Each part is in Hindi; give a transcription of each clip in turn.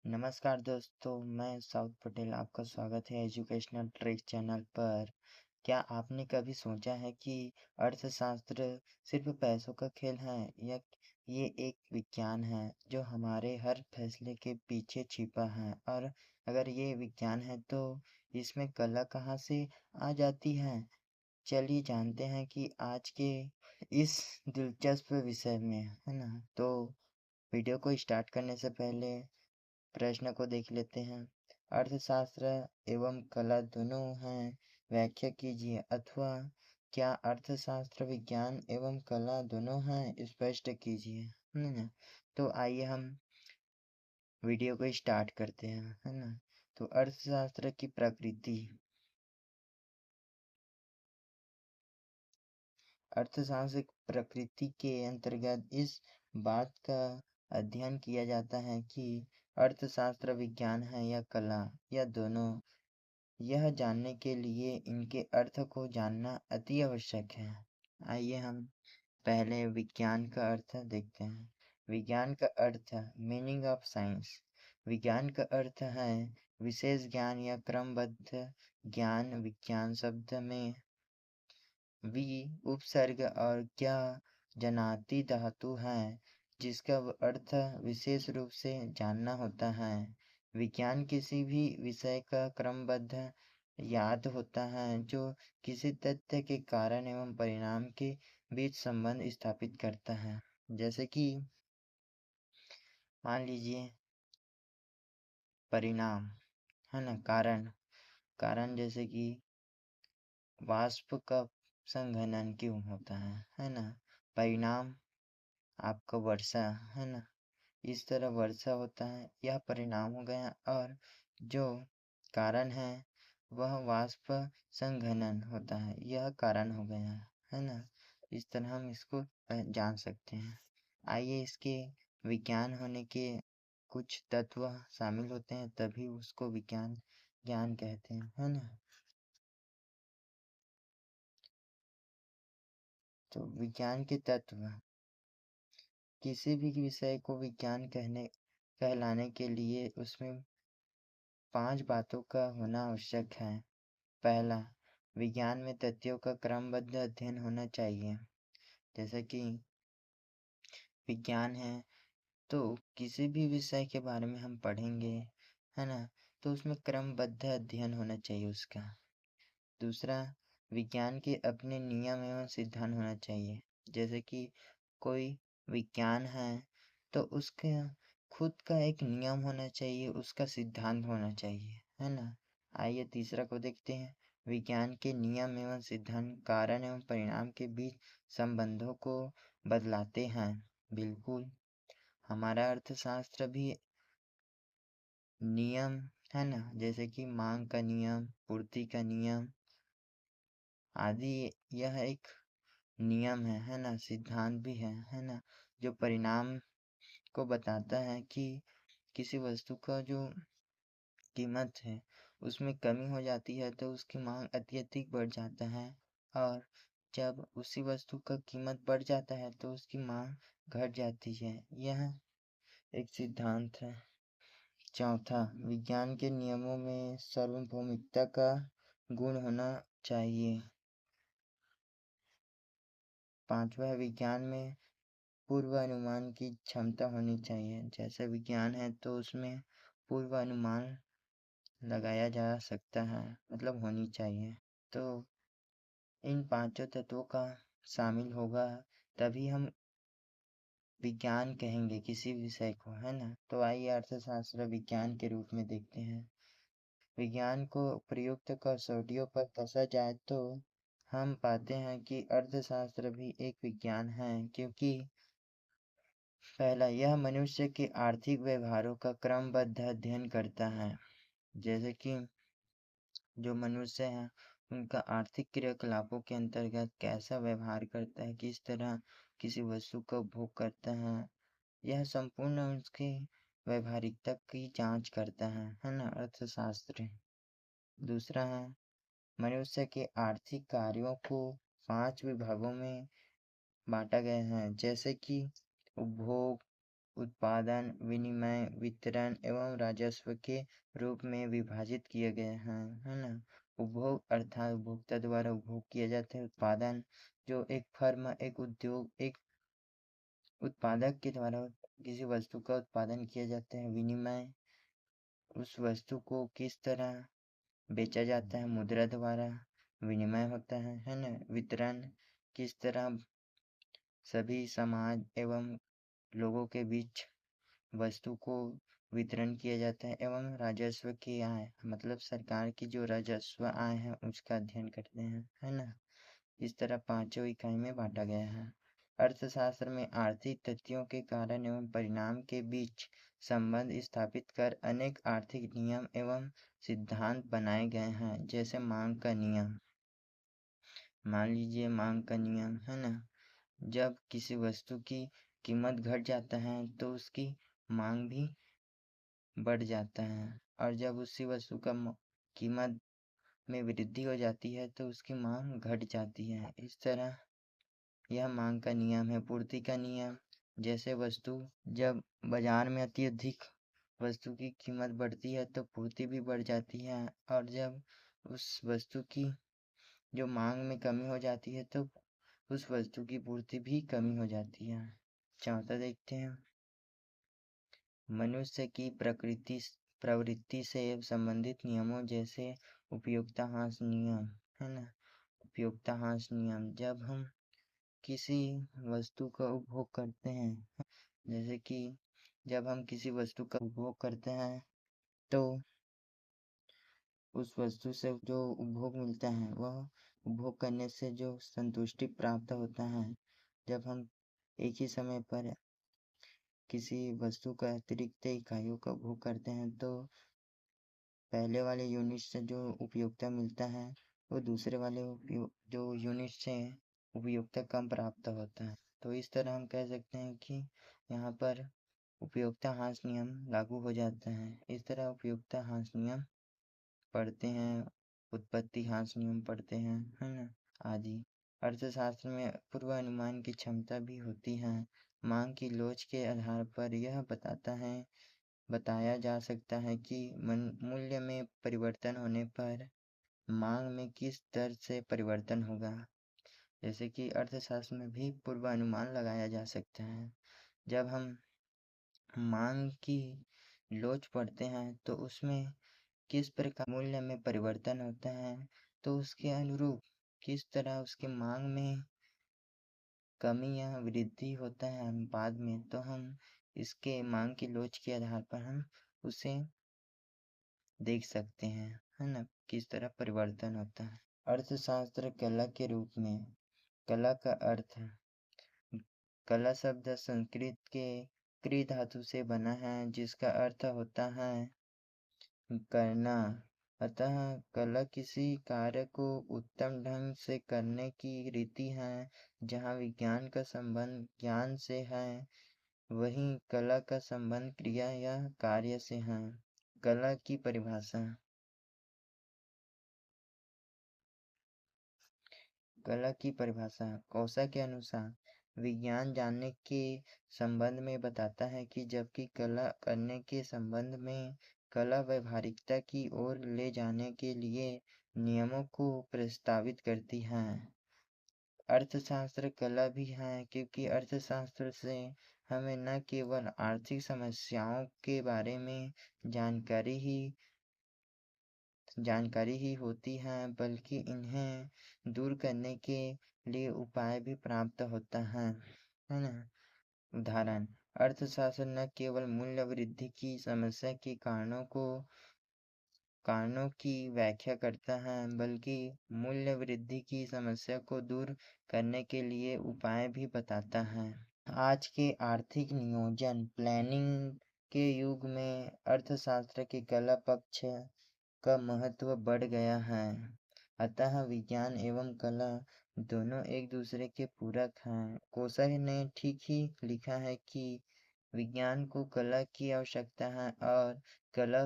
नमस्कार दोस्तों, मैं साउथ पटेल आपका स्वागत है एजुकेशनल ट्रिक चैनल पर। क्या आपने कभी सोचा है कि अर्थशास्त्र सिर्फ पैसों का खेल है या ये एक विज्ञान है जो हमारे हर फैसले के पीछे छिपा है? और अगर ये विज्ञान है तो इसमें कला कहाँ से आ जाती है? चलिए जानते हैं कि आज के इस दिलचस्प विषय में, है ना? तो वीडियो को स्टार्ट करने से पहले प्रश्न को देख लेते हैं। अर्थशास्त्र एवं कला दोनों हैं, व्याख्या कीजिए। अथवा क्या अर्थशास्त्र विज्ञान एवं कला दोनों हैं, स्पष्ट कीजिए। है ना? तो आइए हम वीडियो को स्टार्ट करते हैं, है ना? तो अर्थशास्त्र की प्रकृति। अर्थशास्त्र की प्रकृति के अंतर्गत इस बात का अध्ययन किया जाता है कि अर्थशास्त्र विज्ञान है या कला या दोनों। यह जानने के लिए इनके अर्थ को जानना अति आवश्यक है। आइए हम पहले विज्ञान का अर्थ देखते हैं। विज्ञान का अर्थ, मीनिंग ऑफ साइंस। विज्ञान का अर्थ है विशेष ज्ञान या क्रमबद्ध ज्ञान। विज्ञान शब्द में वि उपसर्ग और क्या जनाती धातु है, जिसका अर्थ विशेष रूप से जानना होता है। विज्ञान किसी भी विषय का क्रमबद्ध याद होता है जो किसी तथ्य के कारण एवं परिणाम के बीच संबंध स्थापित करता है। जैसे कि मान लीजिए परिणाम, है ना? कारण कारण जैसे कि वाष्प का संघनन क्यों होता है ना? परिणाम आपका वर्षा, है ना? इस तरह वर्षा होता है, यह परिणाम हो गया। और जो कारण है वह वाष्प संघनन होता है, यह कारण हो गया, है ना? इस तरह हम इसको जान सकते हैं। आइए इसके विज्ञान होने के कुछ तत्व शामिल होते हैं, तभी उसको विज्ञान ज्ञान कहते हैं, है ना? तो विज्ञान के तत्व, किसी भी विषय को विज्ञान कहलाने के लिए उसमें 5 बातों का होना आवश्यक है। पहला, विज्ञान में तथ्यों का क्रमबद्ध अध्ययन होना चाहिए। जैसे कि विज्ञान है तो किसी भी विषय के बारे में हम पढ़ेंगे, है ना? तो उसमें क्रमबद्ध अध्ययन होना चाहिए उसका। दूसरा, विज्ञान के अपने नियम एवं सिद्धांत होना चाहिए। जैसे कि कोई विज्ञान है तो उसके खुद का एक नियम होना चाहिए, उसका सिद्धांत होना चाहिए, है ना? आइए तीसरा को देखते हैं। विज्ञान के नियम एवं सिद्धांत कारण एवं परिणाम के बीच संबंधों को बदलाते हैं। बिल्कुल, हमारा अर्थशास्त्र भी नियम, है ना? जैसे कि मांग का नियम, पूर्ति का नियम आदि, यह एक नियम है ना? सिद्धांत भी है ना? जो परिणाम को बताता है कि किसी वस्तु का जो कीमत है उसमें कमी हो जाती है तो उसकी मांग अत्यधिक बढ़ जाता है। और जब उसी वस्तु का कीमत बढ़ जाता है तो उसकी मांग घट जाती है। यह एक सिद्धांत है। चौथा, विज्ञान के नियमों में सार्वभौमिकता का गुण होना चाहिए। पांचवा, विज्ञान में पूर्वानुमान की क्षमता होनी चाहिए। जैसे विज्ञान है तो उसमें पूर्वानुमान लगाया जा सकता है, मतलब होनी चाहिए। तो इन पांचों तत्वों का शामिल होगा तभी हम विज्ञान कहेंगे किसी विषय को, है ना? तो आइए अर्थशास्त्र विज्ञान के रूप में देखते हैं। विज्ञान को प्रयुक्त कसौटियों पर कसा जाए तो हम पाते हैं कि अर्थशास्त्र भी एक विज्ञान है, क्योंकि पहला, यह मनुष्य के आर्थिक व्यवहारों का क्रमबद्ध अध्ययन करता है। जैसे कि जो मनुष्य है उनका आर्थिक क्रियाकलापों के अंतर्गत कैसा व्यवहार करता है, किस तरह किसी वस्तु का उपभोग करता है, यह संपूर्ण उसकी व्यवहारिकता की जांच करता है ना? अर्थशास्त्र। दूसरा है, मनुष्य के आर्थिक कार्यों को 5 विभागों में बांटा गया है। जैसे कि उपभोग, उत्पादन, विनिमय, वितरण एवं राजस्व के रूप में विभाजित किए गए हैं, है ना। उपभोग अर्थात उपभोक्ता द्वारा उपभोग किया जाता है। उत्पादन जो एक फर्म, एक उद्योग, एक उत्पादक के द्वारा किसी वस्तु का उत्पादन किया जाता है। विनिमय उस वस्तु को किस तरह बेचा जाता है, मुद्रा द्वारा विनिमय होता है ना। वितरण किस तरह सभी समाज एवं लोगों के बीच वस्तु को वितरण किया जाता है। एवं राजस्व की आय मतलब सरकार की जो राजस्व आय है उसका अध्ययन करते हैं, है ना। इस तरह पांचों इकाई में बांटा गया है। अर्थशास्त्र में आर्थिक तथ्यों के कारण एवं परिणाम के बीच संबंध स्थापित कर अनेक आर्थिक नियम एवं सिद्धांत बनाए गए हैं। जैसे मांग का नियम, मान लीजिए मांग का नियम, है ना। जब किसी वस्तु की कीमत घट जाता है तो उसकी मांग भी बढ़ जाता है, और जब उसी वस्तु का कीमत में वृद्धि हो जाती है तो उसकी मांग घट जाती है। इस तरह यह मांग का नियम है। पूर्ति का नियम, जैसे वस्तु जब बाजार में अत्यधिक वस्तु की कीमत बढ़ती है तो पूर्ति भी बढ़ जाती है, और जब उस वस्तु की जो मांग में कमी हो जाती है तो उस वस्तु की पूर्ति भी कमी हो जाती है। चौथा देखते हैं, मनुष्य की प्रवृत्ति से संबंधित नियमों जैसे उपयोक्ता नियम, है ना। उपयोक्ता नियम, जब हम किसी वस्तु का उपभोग करते हैं, जैसे कि जब हम किसी वस्तु का उपभोग करते हैं तो उस वस्तु से जो उपभोग मिलता है वह उपभोग करने से जो संतुष्टि प्राप्त होता है। जब हम एक ही समय पर किसी वस्तु का अतिरिक्त इकाइयों का उपभोग करते हैं तो पहले वाले यूनिट से जो उपयोगिता मिलता है वो दूसरे वाले जो यूनिट से उपयोगिता कम प्राप्त होता है। तो इस तरह हम कह सकते हैं कि यहाँ पर उपयोगिता ह्रास नियम लागू हो जाता है। इस तरह उपयोगिता ह्रास नियम पढ़ते हैं, उत्पत्ति ह्रास नियम पढ़ते हैं, है ना, आदि। अर्थशास्त्र में पूर्वानुमान की क्षमता भी होती है। मांग की लोच के आधार पर यह बताया जा सकता है कि मूल्य में परिवर्तन होने पर मांग में किस दर से परिवर्तन होगा। जैसे कि अर्थशास्त्र में भी पूर्वानुमान लगाया जा सकता है। जब हम मांग की लोच पढ़ते हैं तो उसमें किस प्रकार मूल्य में परिवर्तन होता है तो उसके अनुरूप किस तरह उसकी मांग में कमी या वृद्धि होता है अनुपात में, तो हम इसके मांग की लोच के आधार पर हम उसे देख सकते हैं, है ना, किस तरह परिवर्तन होता है। अर्थशास्त्र कला के रूप में। कला का अर्थ, कला शब्द संस्कृत के क्री धातु से बना है जिसका अर्थ होता है करना। अतः कला किसी कार्य को उत्तम ढंग से करने की रीति है। जहाँ विज्ञान का संबंध ज्ञान से है वहीं कला का संबंध क्रिया या कार्य से है। कला की परिभाषा। कला की परिभाषा कौशा के अनुसार विज्ञान जानने के संबंध में बताता है कि जबकि कला करने के संबंध में कला व्यवहारिकता की ओर ले जाने के लिए नियमों को प्रस्तावित करती है। अर्थशास्त्र कला भी है क्योंकि अर्थशास्त्र से हमें न केवल आर्थिक समस्याओं के बारे में जानकारी ही होती है बल्कि इन्हें दूर करने के लिए उपाय भी प्राप्त होता है ना। उदाहरण, अर्थशास्त्र न केवल मूल्य वृद्धि की समस्या के कारणों की व्याख्या करता है बल्कि मूल्य वृद्धि की समस्या को दूर करने के लिए उपाय भी बताता है। आज के आर्थिक नियोजन प्लानिंग के युग में अर्थशास्त्र के कला पक्ष का महत्व बढ़ गया है। अतः विज्ञान एवं कला दोनों एक दूसरे के पूरक हैं। कोसर ने ठीक ही लिखा है कि विज्ञान को कला की आवश्यकता है और कला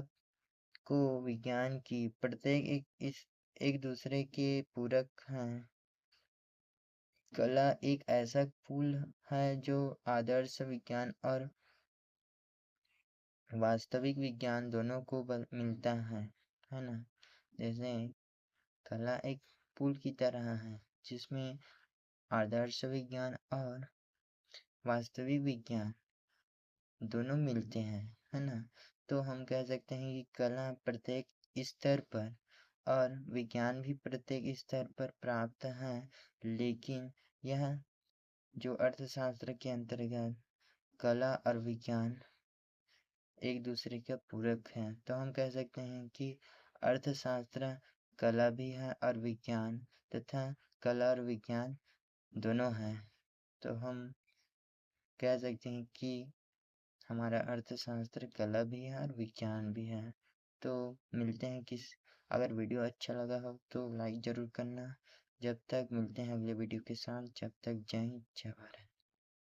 को विज्ञान की। प्रत्येक एक दूसरे के पूरक हैं। कला एक ऐसा पुल है जो आदर्श विज्ञान और वास्तविक विज्ञान दोनों को मिलता है ना। जैसे कला एक पुल की तरह है जिसमें आदर्श विज्ञान और वास्तविक विज्ञान दोनों मिलते हैं, है ना। तो हम कह सकते हैं कि कला प्रत्येक स्तर पर और विज्ञान भी प्रत्येक स्तर पर प्राप्त है, लेकिन यह जो अर्थशास्त्र के अंतर्गत कला और विज्ञान एक दूसरे के पूरक हैं, तो हम कह सकते हैं कि अर्थशास्त्र कला भी है और विज्ञान, तथा कला और विज्ञान दोनों हैं। तो हम कह सकते हैं कि हमारा अर्थशास्त्र कला भी है और विज्ञान भी है। तो मिलते हैं अगर वीडियो अच्छा लगा हो तो लाइक ज़रूर करना। जब तक मिलते हैं अगले वीडियो के साथ, जब तक जय हिंद जय भारत।